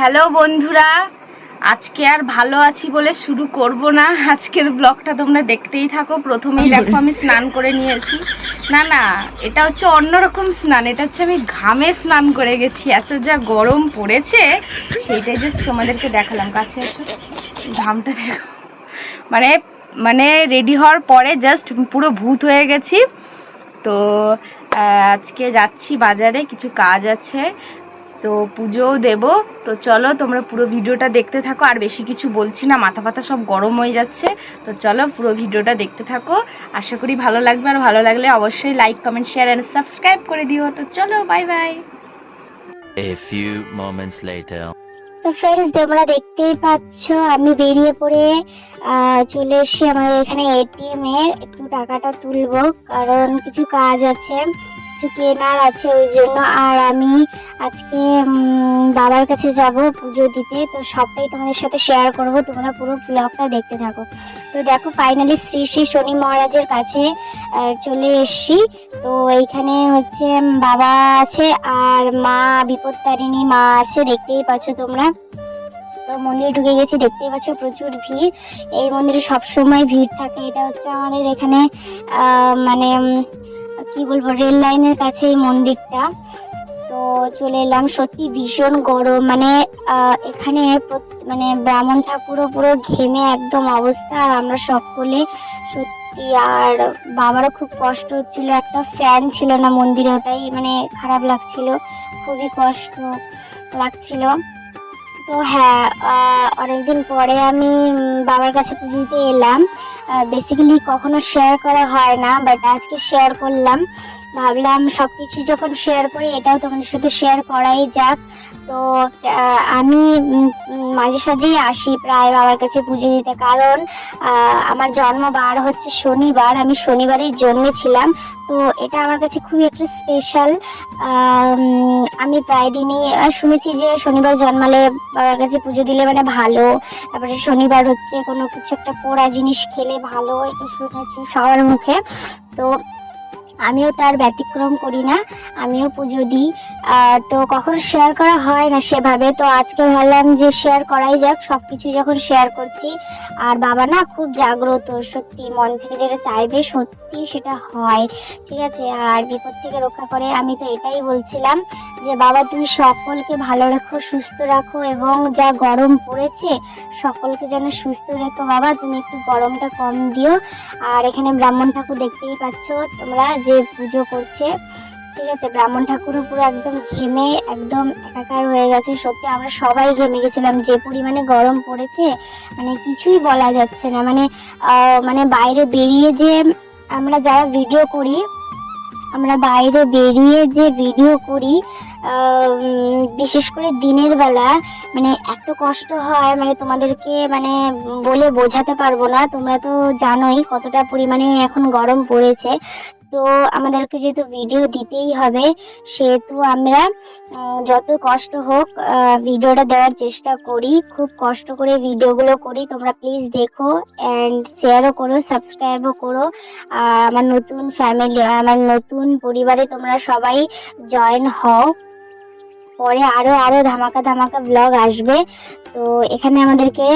Hello বন্ধুরা, আজকে আর ভালো আছি বলে শুরু করব না। আজকের ব্লগটা তোমরা দেখতেই থাকো। প্রথমেই দেখো আমি স্নান করে নিয়েছি। না, এটা হচ্ছে অন্যরকম স্নান। এটা হচ্ছে আমি ঘামে স্নান করে গেছি। এত যা গরম পড়েছে সেইটাই জাস্ট তোমাদেরকে দেখালাম। কাছে আসো, ঘামটা দেখো। মানে মানে রেডি হওয়ার পরে জাস্ট পুরো ভূত হয়ে গেছি। তো আজকে যাচ্ছি বাজারে, কিছু কাজ আছে, তো পুজোও দেব। তো চলো তোমরা পুরো ভিডিওটা দেখতে থাকো। আর বেশি কিছু বলছি না, মাথা ফাথা সব গরম হয়ে যাচ্ছে। তো চলো পুরো ভিডিওটা দেখতে থাকো, আশা করি ভালো লাগবে। আর ভালো লাগলে অবশ্যই like, comment, share and subscribe করে দিও। তো চলো, bye bye. A few moments later. তো ফ্রেন্ডস, তোমরা দেখতেই পাচ্ছ আমি বেরিয়ে পড়ে চলে এসেছি আমাদের এখানে এটিএম এর। একটু টাকাটা তুলবো, কারণ কিছু কাজ আছে, কিছু কেনার আছে, ওই জন্য। আর আমি আজকে বাবার কাছে যাব পুজো দিতে। তো সবটাই তোমাদের সাথে শেয়ার করব, তোমরা পুরো ব্লগটা দেখতে থাকো। তো দেখো, ফাইনালি শ্রী শ্রী শনি মহারাজের কাছে চলে এসেছি। তো এইখানে হচ্ছে বাবা আছে আর মা বিপত্তারিণী মা আছে, দেখতেই পাচ্ছ তোমরা। তো মন্দিরে ঢুকে গেছি, দেখতেই পাচ্ছ প্রচুর ভিড়। এই মন্দিরে সবসময় ভিড় থাকে। এটা হচ্ছে আমাদের এখানে মানে কি বলবো, রেল লাইনের কাছে এই মন্দিরটা। তো চলে এলাম। সত্যি ভীষণ গরম, মানে এখানে মানে ব্রাহ্মণ ঠাকুরও পুরো ঘেমে একদম অবস্থা, আর আমরা সকলে সত্যি। আর বাবারও খুব কষ্ট হচ্ছিল, একটা ফ্যান ছিল না মন্দিরে, ওটাই মানে খারাপ লাগছিল, খুবই কষ্ট লাগছিল। তো হ্যাঁ, অনেকদিন পরে আমি বাবার কাছে পুজো দিতে এলাম। বেসিক্যালি কখনো শেয়ার করা হয় না, বাট আজকে শেয়ার করলাম। ভাবলাম সবকিছু যখন শেয়ার করি, এটাও তোমাদের সাথে শেয়ার করাই যাক। তো আমি মাঝে সাঝেই আসি প্রায় বাবার কাছে পুজো দিতে, কারণ আমার জন্মবার হচ্ছে শনিবার, আমি শনিবারেই জন্মেছিলাম। তো এটা আমার কাছে খুবই একটা স্পেশাল। আমি প্রায় দিনই শুনেছি যে শনিবার জন্মালে বাবার কাছে পুজো দিলে মানে ভালো। তারপরে শনিবার হচ্ছে কোনো কিছু একটা পোড়া জিনিস খেলে ভালো, এটা শুনেছি সবার মুখে। তো আমিও তার ব্যতিক্রম করি না, আমিও পুজো দিই। তো কখনো শেয়ার করা হয় না সেভাবে। তো আজকে ভাবলাম যে শেয়ার করাই যাক, সবকিছু যখন শেয়ার করছি। আর বাবা না খুব জাগ্রত, সত্যি মন থেকে যেটা চাইবে সত্যি সেটা হয়, ঠিক আছে। আর বিপদ থেকে রক্ষা করে। আমি তো এটাই বলছিলাম যে বাবা, তুমি সকলকে ভালো রাখো, সুস্থ রাখো, এবং যা গরম পড়েছে সকলকে যেন সুস্থ রেখো বাবা, তুমি একটু গরমটা কম দিও। আর এখানে ব্রাহ্মণ ঠাকুর দেখতেই পাচ্ছ তোমরা, যে পুজো করছে, ঠিক আছে। ব্রাহ্মণ ঠাকুরও পুরো একদম ঘেমে একদম একাকার হয়ে গেছে। সত্যি আমরা সবাই ঘেমে গেছিলাম, যে পরিমাণে গরম পড়েছে মানে কিছুই বলা যাচ্ছে না। মানে বাইরে বেরিয়ে যে আমরা যারা ভিডিও করি, আমরা বাইরে বেরিয়ে যে ভিডিও করি, বিশেষ করে দিনের বেলা, মানে এত কষ্ট হয়, মানে তোমাদেরকে মানে বলে বোঝাতে পারবো না। তোমরা তো জানোই কতটা পরিমাণে এখন গরম পড়েছে। তো আমাদেরকে যেহেতু ভিডিও দিতেই হবে, সেহেতু আমরা যত কষ্ট হোক ভিডিওটা দেওয়ার চেষ্টা করি। খুব কষ্ট করে ভিডিওগুলো করি। তোমরা প্লিজ দেখো অ্যান্ড শেয়ারও করো, সাবস্ক্রাইবও করো। আমার নতুন ফ্যামিলি, আমার নতুন পরিবারে তোমরা সবাই জয়েন হও। পরে আরো আরো ধামাকা ধামাকা ব্লগ আসবে। তো এখানে আমাদেরকে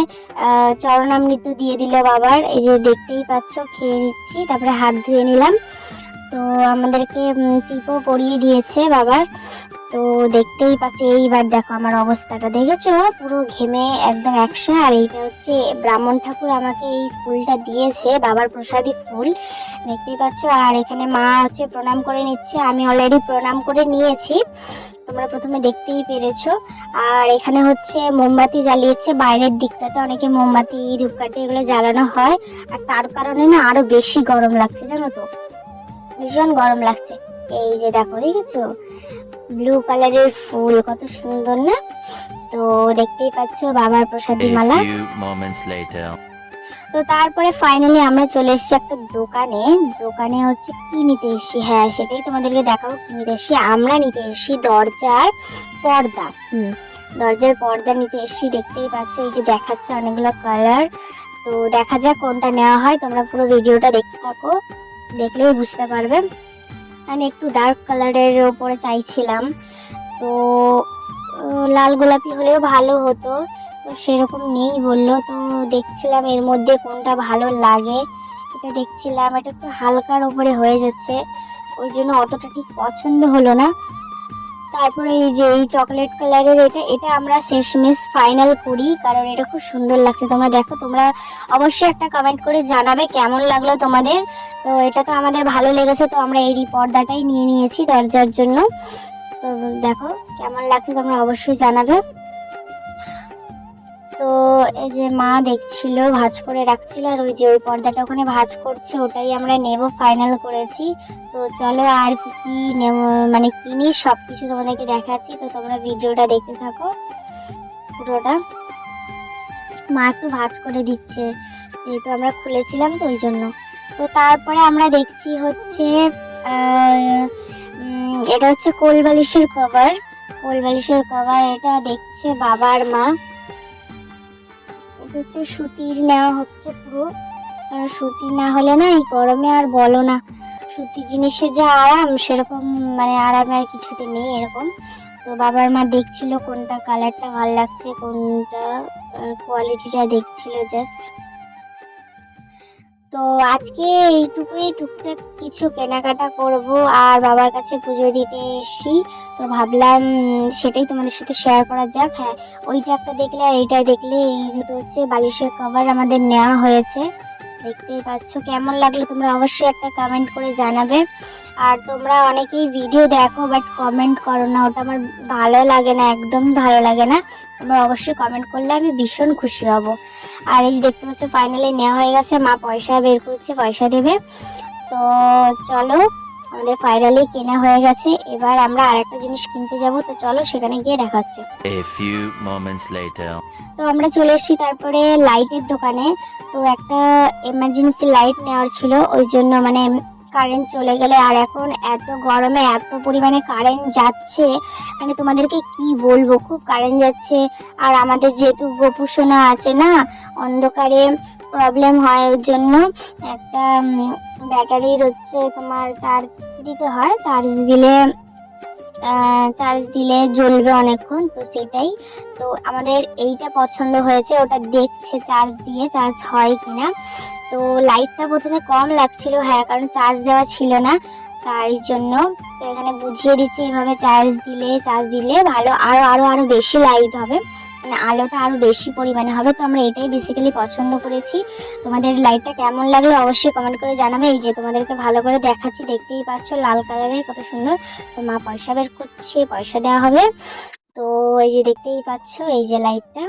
চরণামৃত দিয়ে দিল বাবার, এই যে দেখতেই পাচ্ছ, খেয়ে নিচ্ছি, তারপরে হাত ধুয়ে নিলাম। তো আমাদেরকে টিপও পরিয়ে দিয়েছে বাবার। তো দেখতেই পাচ্ছি, এইবার দেখো আমার অবস্থাটা দেখেছো, পুরো ঘেমে একদম একসা। আর এইটা হচ্ছে ব্রাহ্মণ ঠাকুর আমাকে এই ফুলটা দিয়েছে, বাবার প্রসাদী ফুল, দেখতেই পাচ্ছ। আর এখানে মা হচ্ছে প্রণাম করে নিচ্ছে, আমি অলরেডি প্রণাম করে নিয়েছি, তোমরা প্রথমে দেখতেই পেরেছো। আর এখানে হচ্ছে মোমবাতি জ্বালিয়েছে, বাইরের দিকটাতে অনেকে মোমবাতি, ধূপকাঠি এগুলো জ্বালানো হয়। আর তার কারণে না আরো বেশি গরম লাগছে, জানো তো, ভীষণ গরম লাগছে। এই যে দেখো, দেখেছো ব্লু কালারের ফুল, কত সুন্দর না। তো দেখতেই পাচ্ছ বাবার Prasadi A Mala. few moments later. তো তারপরে ফাইনালি আমরা চলে এসেছি একটা দোকানে। দোকানে হচ্ছে কি নিতে এসেছি, হ্যাঁ সেটাই তোমাদেরকে দেখাবো। কি নিতে এসেছি, আমরা নিতে এসেছি দরজার পর্দা। দরজার পর্দা নিতে এসেছি, দেখতেই পাচ্ছ, এই যে দেখাচ্ছে অনেকগুলো কালার। তো দেখা যাক কোনটা নেওয়া হয়, তোমরা পুরো ভিডিওটা দেখতে থাকো, দেখলেই বুঝতে পারবে। আমি একটু ডার্ক কালারের উপরে চাইছিলাম। তো লাল গোলাপি হলেও ভালো হতো, তো সেরকম নেই বললো। তো দেখছিলাম এর মধ্যে কোনটা ভালো লাগে, এটা দেখছিলাম। এটা একটু হালকার উপরে হয়ে যাচ্ছে, ওই জন্য অতটা ঠিক পছন্দ হলো না। তারপরে এই যে এই চকলেট কালারের এটা আমরা শেষমেশ ফাইনাল করি, কারণ এটা খুব সুন্দর লাগছে। তোমরা দেখো, তোমরা অবশ্যই একটা কমেন্ট করে জানাবে কেমন লাগলো তোমাদের। তো এটা তো আমাদের ভালো লেগেছে, তো আমরা এই পর্দাটাই নিয়ে নিয়েছি দরজার জন্য। তো দেখো কেমন লাগছে তোমরা অবশ্যই জানাবে। তো এই যে মা দেখছিল, ভাঁজ করে রাখছিল, আর ওই যে ওই পর্দাটা ওখানে ভাঁজ করছে, ওটাই আমরা নেব ফাইনাল করেছি। তো চলো আর কি কি নেব, মানে কিনি সবকিছু তোমাদেরকে দেখাচ্ছি। তো তোমরা ভিডিওটা দেখতে থাকো পুরোটা। মা একটু ভাঁজ করে দিচ্ছে, যেহেতু আমরা খুলেছিলাম তো ওই জন্য। তো তারপরে আমরা দেখছি হচ্ছে এটা হচ্ছে কোল বালিশের কভার। কোল বালিশের কভার এটা দেখছে বাবার মা। এটা হচ্ছে সুতির নেওয়া হচ্ছে পুরো, কারণ সুতি না হলে না এই গরমে আর বলো না, সুতি জিনিসের যা আরাম সেরকম মানে আরাম আর কিছুতে নেই এরকম। তো বাবার মা দেখছিল কোনটা কালারটা ভালো লাগছে, কোনটা কোয়ালিটিটা দেখছিল জাস্ট। তো আজকে এইটুকুই, টুকটাক কিছু কেনাকাটা করব আর বাবার কাছে পুজো দিতে এসেছি। তো ভাবলাম সেটাই তোমাদের সাথে শেয়ার করা যাক। হ্যাঁ, ওইটা একটা দেখলে আর এইটা দেখলে, এই দুটো হচ্ছে বালিশের কভার আমাদের নেওয়া হয়েছে। দেখতেই পাচ্ছ, কেমন লাগলো তোমরা অবশ্যই একটা কমেন্ট করে জানাবে। আর তোমরা অনেকেই ভিডিও দেখো বাট কমেন্ট করো না, ওটা আমার ভালো লাগে না, একদম ভালো লাগে না। তোমরা অবশ্যই কমেন্ট করলে আমি ভীষণ খুশি হব। আর এই দেখতে পাচ্ছ ফাইনালি নেওয়া হয়ে গেছে, মা পয়সা বের করছে, পয়সা দেবে। তো চলো, আমাদের ফাইনালি কেনা হয়ে গেছে। এবার আমরা আরেকটা জিনিস কিনতে যাব, তো চলো সেখানে গিয়ে দেখা হচ্ছে। A few moments later. তো আমরা চলে এসেছি তারপরে লাইটের দোকানে। তো একটা এমার্জেন্সি লাইট নেওয়ার ছিল, ওই জন্য মানে কারেন্ট চলে গেলে, আর এখন এত গরমে এত পরিমাণে কারেন্ট যাচ্ছে, মানে তোমাদেরকে কি বলবো, খুব কারেন্ট যাচ্ছে। আর আমাদের যেহেতু গোপুসোনা আছে না, অন্ধকারে প্রবলেম হয়, ওর জন্য একটা ব্যাটারির হচ্ছে তোমার চার্জ দিতে হয়, চার্জ দিলে জ্বলবে অনেকক্ষণ, তো সেটাই। তো আমাদের এইটা পছন্দ হয়েছে, ওটা দেখছে চার্জ দিয়ে চার্জ হয় কিনা। তো লাইটটা প্রথমে কম লাগছিল, হ্যাঁ, কারণ চার্জ দেওয়া ছিল না, তাই জন্য। তো এখানে বুঝিয়ে দিচ্ছে এইভাবে চার্জ দিলে ভালো, আরো বেশি লাইট হবে, মানে আলোটা আরো বেশি পরিমাণে হবে। তো আমরা এটাই বেসিক্যালি পছন্দ করেছি। তোমাদের লাইটটা কেমন লাগলো অবশ্যই কমেন্ট করে জানাবে। এই যে তোমাদেরকে ভালো করে দেখাচ্ছি, দেখতেই পাচ্ছ লাল কালারের কত সুন্দর। তো মা পয়সা বের করছে, পয়সা দেওয়া হবে। তো এই যে দেখতেই পাচ্ছ এই যে লাইটটা,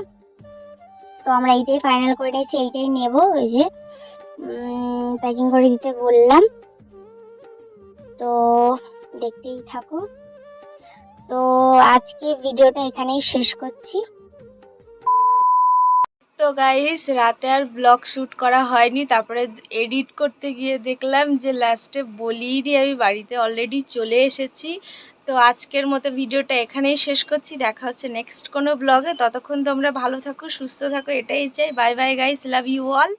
তো আমরা এইটাই ফাইনাল করে নিয়েছি, এইটাই নেব। এই যে প্যাকিং করে দিতে বললাম, তো দেখতেই থাকো। তো আজকে ভিডিওটা এখানেই শেষ করছি। তো গাইস, রাতে আর ব্লগ শ্যুট করা হয়নি, তারপরে এডিট করতে গিয়ে দেখলাম যে লাস্টে বলিনি, আমি বাড়িতে অলরেডি চলে এসেছি। তো আজকের মতো ভিডিওটা এখানেই শেষ করছি, দেখা হচ্ছে নেক্সট কোনো ব্লগে। ততক্ষণ তোমরা ভালো থাকো, সুস্থ থাকো, এটাই চাই। Bye bye guys, love you all.